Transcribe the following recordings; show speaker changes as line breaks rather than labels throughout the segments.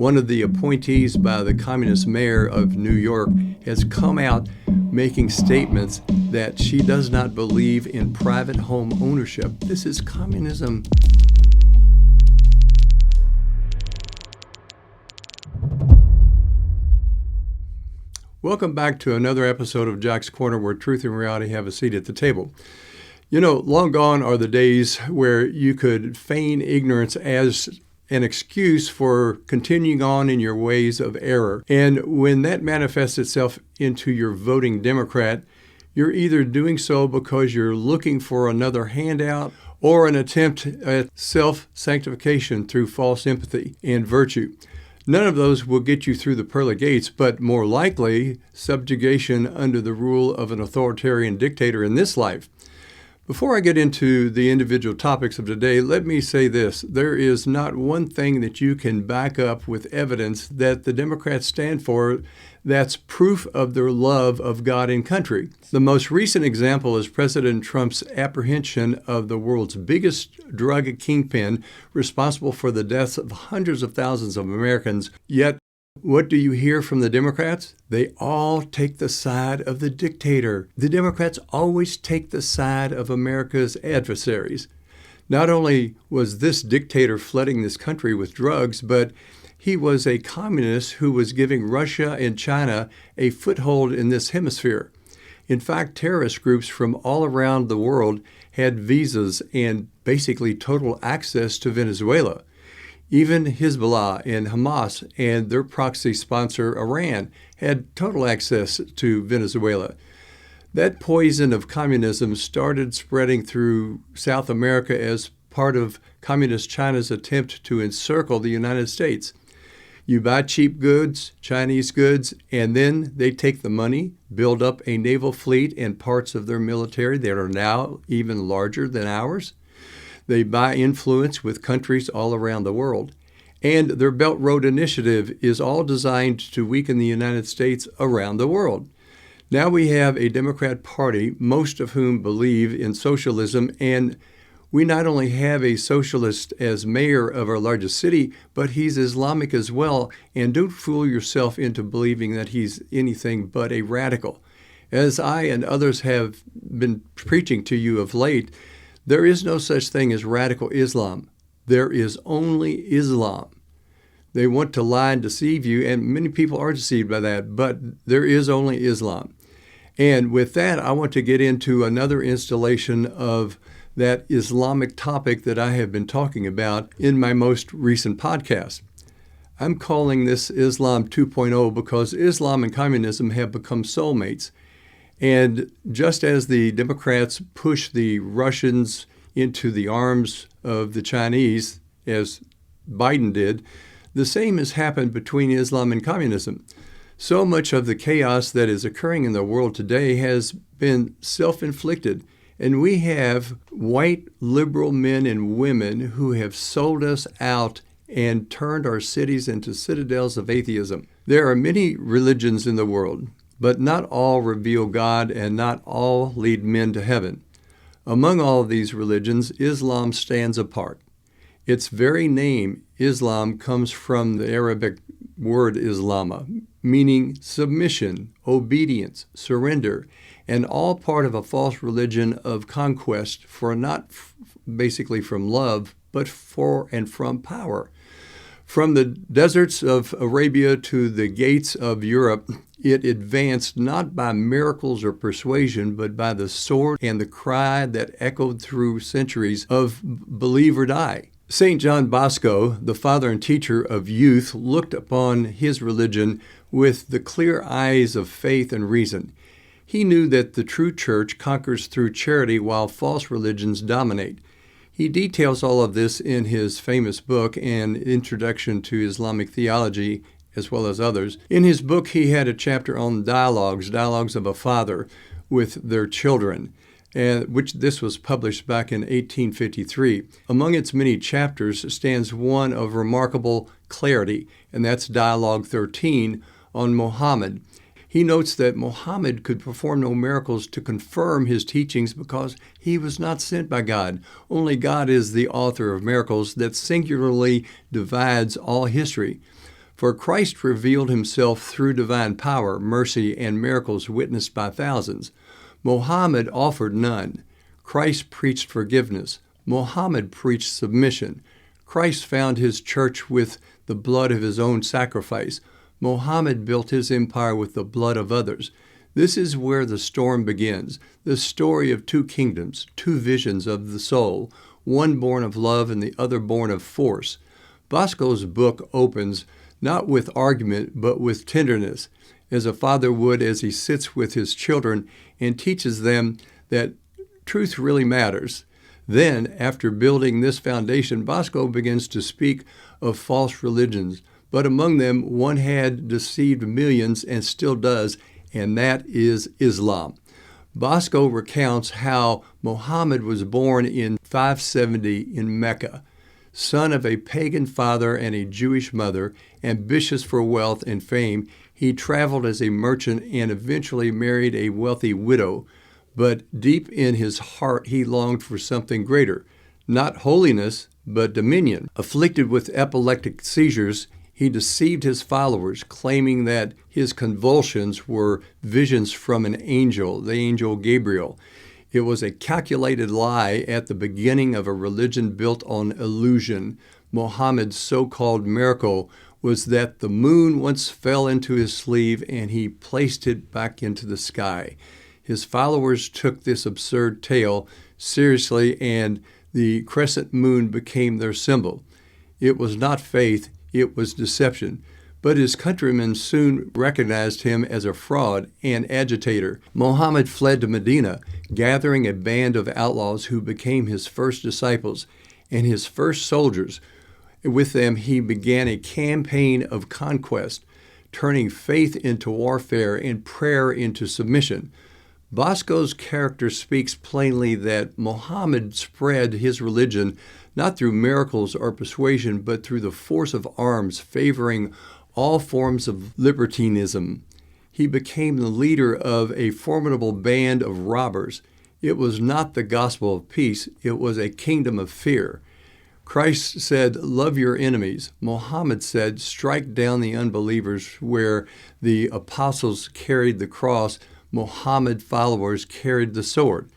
one of the appointees by the communist mayor of New York, has come out making statements that she does not believe in private home ownership. This is communism. Welcome back to another episode of Jack's Corner, where truth and reality have a seat at the table. You know, long gone are the days where you could feign ignorance as an excuse for continuing on in your ways of error. And when that manifests itself into your voting Democrat, you're either doing so because you're looking for another handout or an attempt at self-sanctification through false empathy and virtue. None of those will get you through the pearly gates, but more likely, subjugation under the rule of an authoritarian dictator in this life. Before I get into the individual topics of today, let me say this. There is not one thing that you can back up with evidence that the Democrats stand for that's proof of their love of God and country. The most recent example is President Trump's apprehension of the world's biggest drug kingpin, responsible for the deaths of hundreds of thousands of Americans. Yet, what do you hear from the Democrats? They all take the side of the dictator. The Democrats always take the side of America's adversaries. Not only was this dictator flooding this country with drugs, but he was a communist who was giving Russia and China a foothold in this hemisphere. In fact, terrorist groups from all around the world had visas and basically total access to Venezuela. Even Hezbollah and Hamas and their proxy sponsor, Iran, had total access to Venezuela. That poison of communism started spreading through South America as part of Communist China's attempt to encircle the United States. You buy cheap goods, Chinese goods, and then they take the money, build up a naval fleet and parts of their military that are now even larger than ours. They buy influence with countries all around the world. And their Belt Road Initiative is all designed to weaken the United States around the world. Now we have a Democrat Party, most of whom believe in socialism, and we not only have a socialist as mayor of our largest city, but he's Islamic as well, and don't fool yourself into believing that he's anything but a radical. As I and others have been preaching to you of late, there is no such thing as radical Islam. There is only Islam. They want to lie and deceive you, and many people are deceived by that, but there is only Islam. And with that, I want to get into another installation of that Islamic topic that I have been talking about in my most recent podcast. I'm calling this Islam 2.0 because Islam and communism have become soulmates. And just as the Democrats push the Russians into the arms of the Chinese, as Biden did, the same has happened between Islam and communism. So much of the chaos that is occurring in the world today has been self-inflicted. And we have white liberal men and women who have sold us out and turned our cities into citadels of atheism. There are many religions in the world, but not all reveal God and not all lead men to heaven. Among all of these religions, Islam stands apart. Its very name, Islam, comes from the Arabic word Islama, meaning submission, obedience, surrender, and all part of a false religion of conquest for not basically from love, but for and from power. From the deserts of Arabia to the gates of Europe, it advanced not by miracles or persuasion, but by the sword and the cry that echoed through centuries of believe or die. St. John Bosco, the father and teacher of youth, looked upon his religion with the clear eyes of faith and reason. He knew that the true church conquers through charity while false religions dominate. He details all of this in his famous book and Introduction to Islamic Theology, as well as others. In his book, he had a chapter on dialogues of a father with their children, which this was published back in 1853. Among its many chapters stands one of remarkable clarity, and that's Dialogue 13 on Muhammad. He notes that Muhammad could perform no miracles to confirm his teachings because he was not sent by God. Only God is the author of miracles that singularly divides all history. For Christ revealed himself through divine power, mercy, and miracles witnessed by thousands. Mohammed offered none. Christ preached forgiveness. Mohammed preached submission. Christ found his church with the blood of his own sacrifice. Mohammed built his empire with the blood of others. This is where the storm begins, the story of two kingdoms, two visions of the soul, one born of love and the other born of force. Bosco's book opens not with argument, but with tenderness, as a father would as he sits with his children and teaches them that truth really matters. Then, after building this foundation, Bosco begins to speak of false religions, but among them one had deceived millions and still does, and that is Islam. Bosco recounts how Muhammad was born in 570 in Mecca. Son of a pagan father and a Jewish mother, ambitious for wealth and fame, he traveled as a merchant and eventually married a wealthy widow. But deep in his heart, he longed for something greater, not holiness, but dominion. Afflicted with epileptic seizures, he deceived his followers, claiming that his convulsions were visions from an angel, the angel Gabriel. It was a calculated lie at the beginning of a religion built on illusion. Muhammad's so-called miracle was that the moon once fell into his sleeve and he placed it back into the sky. His followers took this absurd tale seriously, and the crescent moon became their symbol. It was not faith, it was deception. But his countrymen soon recognized him as a fraud and agitator. Muhammad fled to Medina, gathering a band of outlaws who became his first disciples and his first soldiers. With them, he began a campaign of conquest, turning faith into warfare and prayer into submission. Bosco's character speaks plainly that Muhammad spread his religion not through miracles or persuasion, but through the force of arms, favoring all forms of libertinism. He became the leader of a formidable band of robbers. It was not the gospel of peace, it was a kingdom of fear. Christ said, "Love your enemies." Muhammad said, "Strike down the unbelievers." Where the apostles carried the cross, Muhammad followers carried the sword.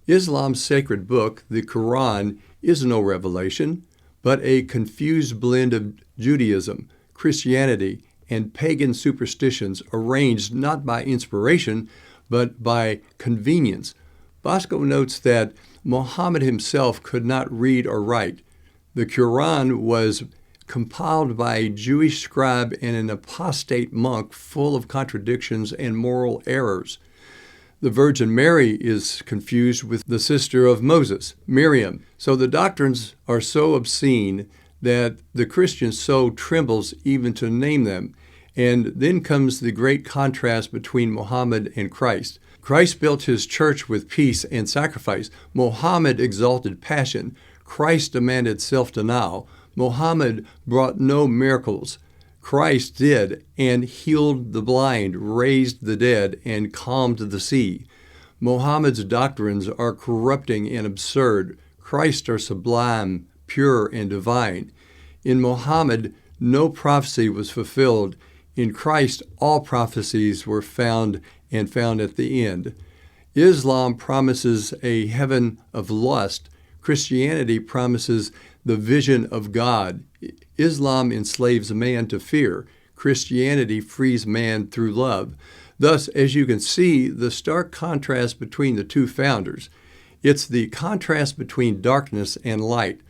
Islam's sacred book, the Quran, is no revelation, but a confused blend of Judaism, Christianity, and pagan superstitions arranged not by inspiration, but by convenience. Bosco notes that Muhammad himself could not read or write. The Quran was compiled by a Jewish scribe and an apostate monk, full of contradictions and moral errors. The Virgin Mary is confused with the sister of Moses, Miriam. So the doctrines are so obscene that the Christian soul trembles even to name them. And then comes the great contrast between Muhammad and Christ. Christ built his church with peace and sacrifice. Muhammad exalted passion. Christ demanded self-denial. Muhammad brought no miracles. Christ did, and healed the blind, raised the dead, and calmed the sea. Muhammad's doctrines are corrupting and absurd. Christ are sublime, pure, and divine. In Muhammad, no prophecy was fulfilled. In Christ, all prophecies were found at the end. Islam promises a heaven of lust. Christianity promises the vision of God. Islam enslaves man to fear. Christianity frees man through love. Thus, as you can see, the stark contrast between the two founders. It's the contrast between darkness and light.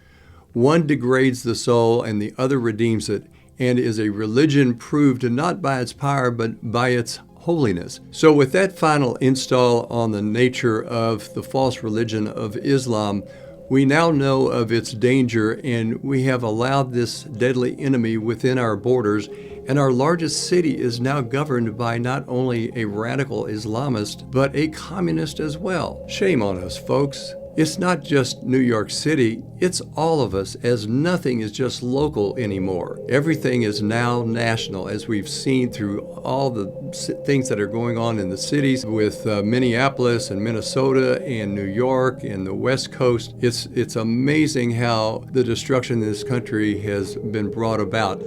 One degrades the soul and the other redeems it, and is a religion proved not by its power but by its holiness. So with that final install on the nature of the false religion of Islam, we now know of its danger, and we have allowed this deadly enemy within our borders, and our largest city is now governed by not only a radical Islamist, but a communist as well. Shame on us, folks. It's not just New York City, it's all of us, as nothing is just local anymore. Everything is now national, as we've seen through all the things that are going on in the cities with Minneapolis and Minnesota and New York and the West Coast. It's amazing how the destruction in this country has been brought about.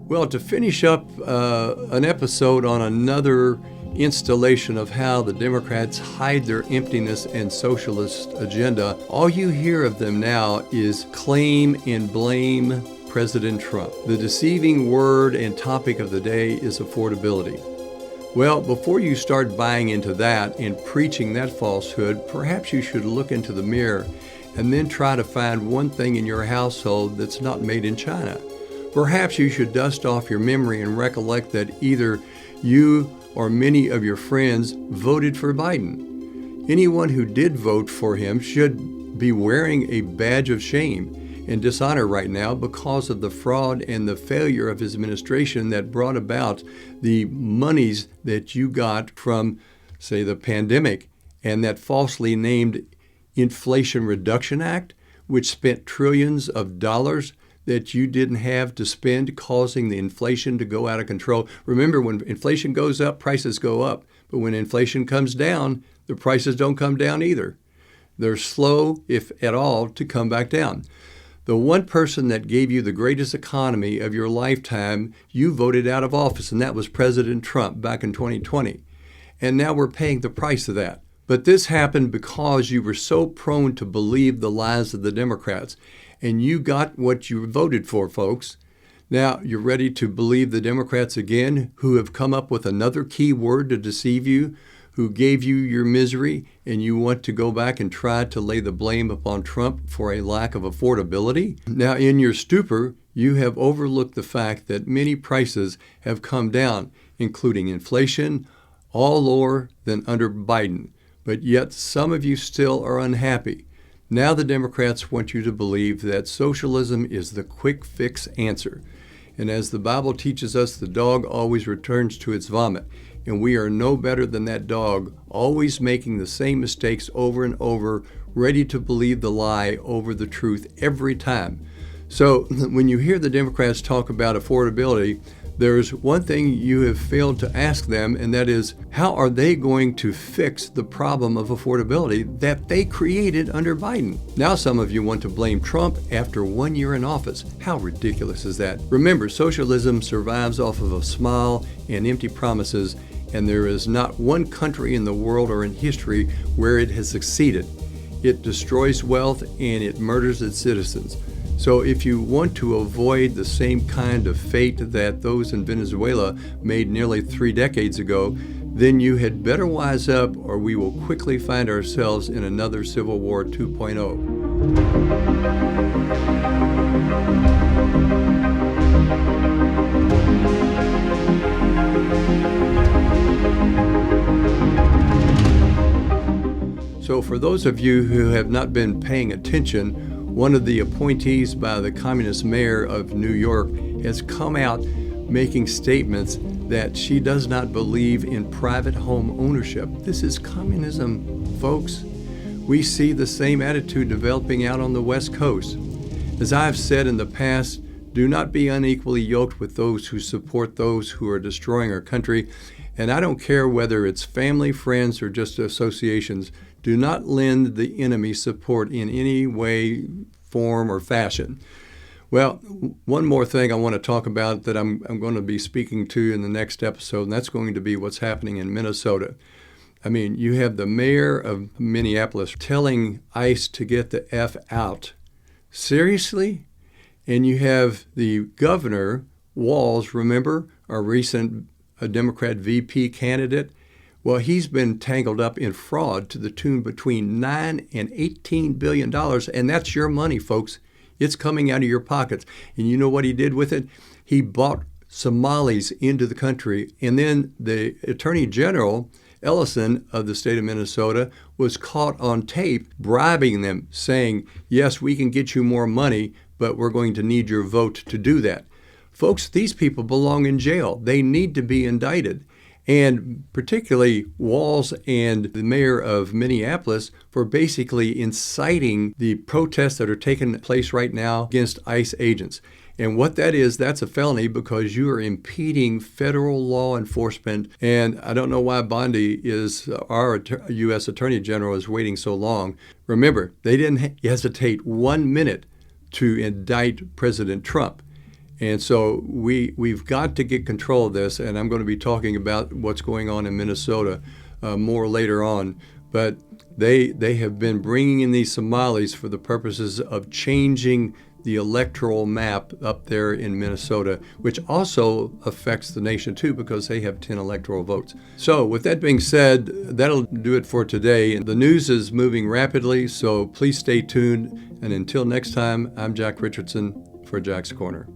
Well, to finish up an episode on another installation of how the Democrats hide their emptiness and socialist agenda, all you hear of them now is claim and blame President Trump. The deceiving word and topic of the day is affordability. Well, before you start buying into that and preaching that falsehood, perhaps you should look into the mirror and then try to find one thing in your household that's not made in China. Perhaps you should dust off your memory and recollect that either you or many of your friends voted for Biden. Anyone who did vote for him should be wearing a badge of shame and dishonor right now because of the fraud and the failure of his administration that brought about the monies that you got from, say, the pandemic and that falsely named Inflation Reduction Act, which spent trillions of dollars that you didn't have to spend, causing the inflation to go out of control. Remember, when inflation goes up, prices go up. But when inflation comes down, the prices don't come down either. They're slow, if at all, to come back down. The one person that gave you the greatest economy of your lifetime, you voted out of office, and that was President Trump back in 2020. And now we're paying the price of that. But this happened because you were so prone to believe the lies of the Democrats, and you got what you voted for, folks. Now you're ready to believe the Democrats again, who have come up with another key word to deceive you, who gave you your misery, and you want to go back and try to lay the blame upon Trump for a lack of affordability? Now, in your stupor, you have overlooked the fact that many prices have come down, including inflation, all lower than under Biden. But yet some of you still are unhappy. Now the Democrats want you to believe that socialism is the quick fix answer. And as the Bible teaches us, the dog always returns to its vomit. And we are no better than that dog, always making the same mistakes over and over, ready to believe the lie over the truth every time. So when you hear the Democrats talk about affordability, there's one thing you have failed to ask them, and that is, how are they going to fix the problem of affordability that they created under Biden? Now some of you want to blame Trump after 1 year in office. How ridiculous is that? Remember, socialism survives off of a smile and empty promises, and there is not one country in the world or in history where it has succeeded. It destroys wealth and it murders its citizens. So if you want to avoid the same kind of fate that those in Venezuela made nearly 3 decades ago, then you had better wise up, or we will quickly find ourselves in another Civil War 2.0. So for those of you who have not been paying attention, one of the appointees by the communist mayor of New York has come out making statements that she does not believe in private home ownership. This is communism, folks. We see the same attitude developing out on the West Coast. As I have said in the past, do not be unequally yoked with those who support those who are destroying our country. And I don't care whether it's family, friends, or just associations. Do not lend the enemy support in any way, form, or fashion. Well, one more thing I want to talk about that I'm going to be speaking to in the next episode, and that's going to be what's happening in Minnesota. I mean, you have the mayor of Minneapolis telling ICE to get the F out. Seriously? And you have the governor, Walz, remember, our recent Democrat VP candidate? Well, he's been tangled up in fraud to the tune between $9 and $18 billion, and that's your money, folks. It's coming out of your pockets. And you know what he did with it? He bought Somalis into the country, and then the Attorney General, Ellison of the state of Minnesota, was caught on tape bribing them, saying, yes, we can get you more money, but we're going to need your vote to do that. Folks, these people belong in jail. They need to be indicted. And particularly Walz and the mayor of Minneapolis for basically inciting the protests that are taking place right now against ICE agents. And what that is, that's a felony because you are impeding federal law enforcement. And I don't know why Bondi is, our U.S. Attorney General, is waiting so long. Remember, they didn't hesitate 1 minute to indict President Trump. And so we've got to get control of this, and I'm going to be talking about what's going on in Minnesota more later on. But they have been bringing in these Somalis for the purposes of changing the electoral map up there in Minnesota, which also affects the nation too, because they have 10 electoral votes. So with that being said, that'll do it for today. The news is moving rapidly, so please stay tuned. And until next time, I'm Jack Richardson for Jack's Corner.